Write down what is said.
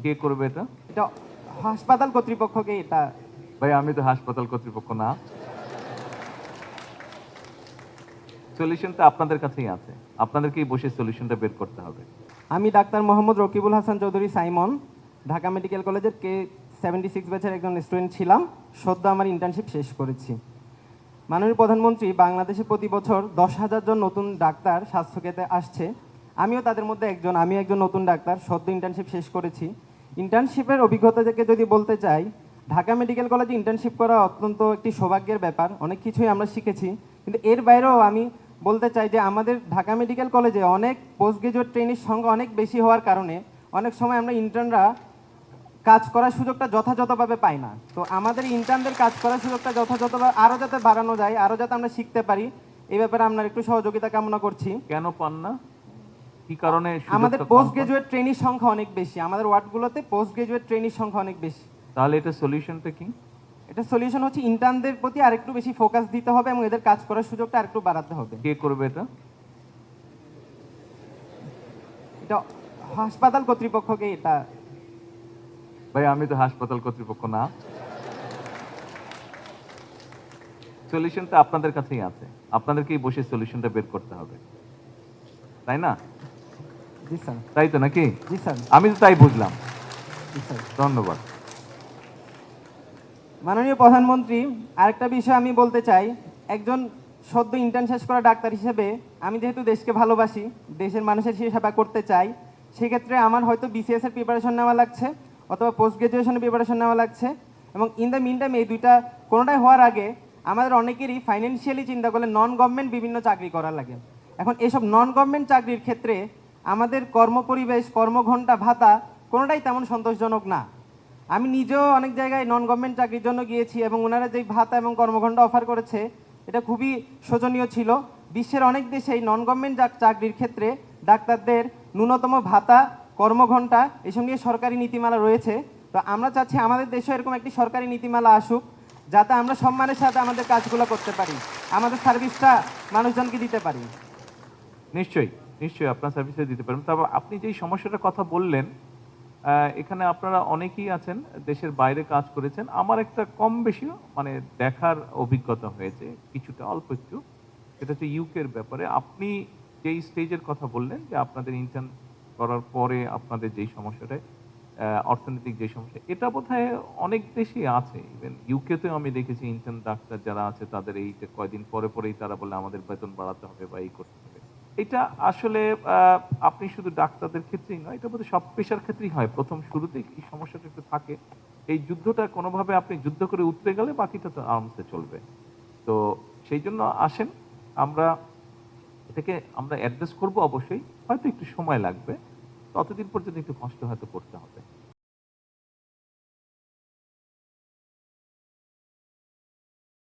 কে করবে এটা? এটা হাসপাতাল কর্তৃপক্ষকে এটা। ভাই আমি তো হাসপাতাল কর্তৃপক্ষ না। সলিউশনটা আপনাদের কাছেই আছে। আপনাদেরকেই বসে সলিউশনটা বের করতে হবে। আমি doctor Mohammad Rakibul Hasan Chowdhury Simon, Dhaka medical কলেজের K76 ব্যাচের একজন স্টুডেন্ট ছিলাম। সদ্য আমার ইন্টার্নশিপ শেষ করেছি। মাননীয় প্রধানমন্ত্রী বাংলাদেশে প্রতি বছর 10,000 জন নতুন ডাক্তার স্বাস্থ্যক্ষেত্রে আসছে। আমিও তাদের মধ্যে একজন। আমি একজন নতুন ডাক্তার, সদ্য ইন্টার্নশিপ শেষ করেছি। ইন্টার্নশিপের অভিজ্ঞতা থেকে যদি বলতে চাই, ঢাকা মেডিকেল কলেজে ইন্টার্নশিপ করা অত্যন্ত একটি সৌভাগ্যের ব্যাপার। অনেক কিছুই আমরা শিখেছি, কিন্তু এর বাইরেও আমি বলতে চাই যে আমাদের ঢাকা মেডিকেল কলেজে অনেক পোস্ট গ্রাজুয়েট ট্রেনির সংখ্যা অনেক বেশি হওয়ার কারণে অনেক সময় আমরা ইন্টার্নরা কাজ করার সুযোগটা যথাযথভাবে পাই না। তো আমাদের ইন্টার্নদের কাজ করার সুযোগটা যথাযথভাবে আরও যাতে বাড়ানো যায়, আরও যাতে আমরা শিখতে পারি, এই ব্যাপারে আপনার একটু সহযোগিতা কামনা করছি। কেন পান না? কি কারণে? আমাদের পোস্ট গ্রাজুয়েট ট্রেনির সংখ্যা অনেক বেশি, আমাদের ওয়ার্ডগুলোতে পোস্ট গ্রাজুয়েট ট্রেনির সংখ্যা অনেক বেশি। তাহলে এটা সলিউশনটা কি? এটা সলিউশন হচ্ছে ইন্টার্নদের প্রতি আরেকটু বেশি ফোকাস দিতে হবে এবং এদের কাজ করার সুযোগটা আরেকটু বাড়াতে হবে। কে করবে এটা? এটা হাসপাতাল কর্তৃপক্ষকে এটা। ভাই আমি তো হাসপাতাল কর্তৃপক্ষ না। সলিউশনটা আপনাদের কাছেই আছে। আপনাদেরকেই বসে সলিউশনটা বের করতে হবে, তাই না? জি স্যার। তাই তো নাকি? জি স্যার। আমি তো তাই বুঝলাম। জি স্যার। ধন্যবাদ। মাননীয় প্রধানমন্ত্রী, আরেকটা বিষয় আমি বলতে চাই। একজন সদ্য ইন্টার্ন শেষ করা ডাক্তার হিসেবে আমি যেহেতু দেশকে ভালোবাসি, দেশের মানুষের সেবা করতে চাই, সেক্ষেত্রে আমার হয়তো BCS এর প্রিপারেশন নেওয়া লাগছে অথবা পোস্ট গ্রাজুয়েশনের প্রিপারেশন নেওয়া লাগছে। এবং ইন দ্য মিন টাইম এই দুইটা কোনোটাই হওয়ার আগে আমাদের অনেকেরই ফাইন্যান্সিয়ালি চিন্তা করলে নন গভর্নমেন্ট বিভিন্ন চাকরি করা লাগে। এখন এসব নন গভর্নমেন্ট চাকরির ক্ষেত্রে আমাদের কর্মপরিবেশ, কর্মঘণ্টা, ভাতা কোনোটাই তেমন সন্তোষজনক না। আমি নিজেও অনেক জায়গায় নন গভর্নমেন্ট চাকরির জন্য গিয়েছি এবং ওনারা যেই ভাতা এবং কর্মঘণ্টা অফার করেছে এটা খুবই শোচনীয় ছিল। বিশ্বের অনেক দেশেই নন গভর্নমেন্ট চাকরির ক্ষেত্রে ডাক্তারদের ন্যূনতম ভাতা, কর্মঘণ্টা এসব নিয়ে সরকারি নীতিমালা রয়েছে। তো আমরা চাচ্ছি আমাদের দেশেও এরকম একটি সরকারি নীতিমালা আসুক, যাতে আমরা সম্মানের সাথে আমাদের কাজগুলো করতে পারি, আমাদের সার্ভিসটা মানুষজনকে দিতে পারি। নিশ্চয়ই নিশ্চয়ই আপনার সার্ভিসে দিতে পারেন। তবে আপনি যেই সমস্যাটার কথা বললেন, এখানে আপনারা অনেকেই আছেন দেশের বাইরে কাজ করেছেন। আমার একটা কম বেশি মানে দেখার অভিজ্ঞতা হয়েছে, কিছুটা অল্প একটু। সেটা হচ্ছে ইউকের ব্যাপারে। আপনি যেই স্টেজের কথা বললেন যে আপনাদের ইন্টার্ন করার পরে আপনাদের যেই সমস্যাটা, অর্থনৈতিক যে সমস্যা, এটা বোধহয় অনেক দেশেই আছে। ইভেন ইউকেতেও আমি দেখেছি ইন্টার্ন ডাক্তার যারা আছে তাদের এই যে কয়দিন পরে পরেই তারা বলে আমাদের বেতন বাড়াতে হবে বা এই করতে হবে। এটা আসলে আপনি শুধু ডাক্তারদের ক্ষেত্রেই নয়, এটা বোধহয় সব পেশার ক্ষেত্রেই হয়। প্রথম শুরুতেই এই সমস্যাটা একটু থাকে। এই যুদ্ধটা কোনোভাবে আপনি যুদ্ধ করে উতরে গেলে বাকিটা তো আরামসে চলবে। তো সেই জন্য আসেন, আমরা এটাকে আমরা অ্যাড্রেস করবো। অবশ্যই হয়তো একটু সময় লাগবে, ততদিন পর্যন্ত একটু কষ্ট হয়তো করতে হবে।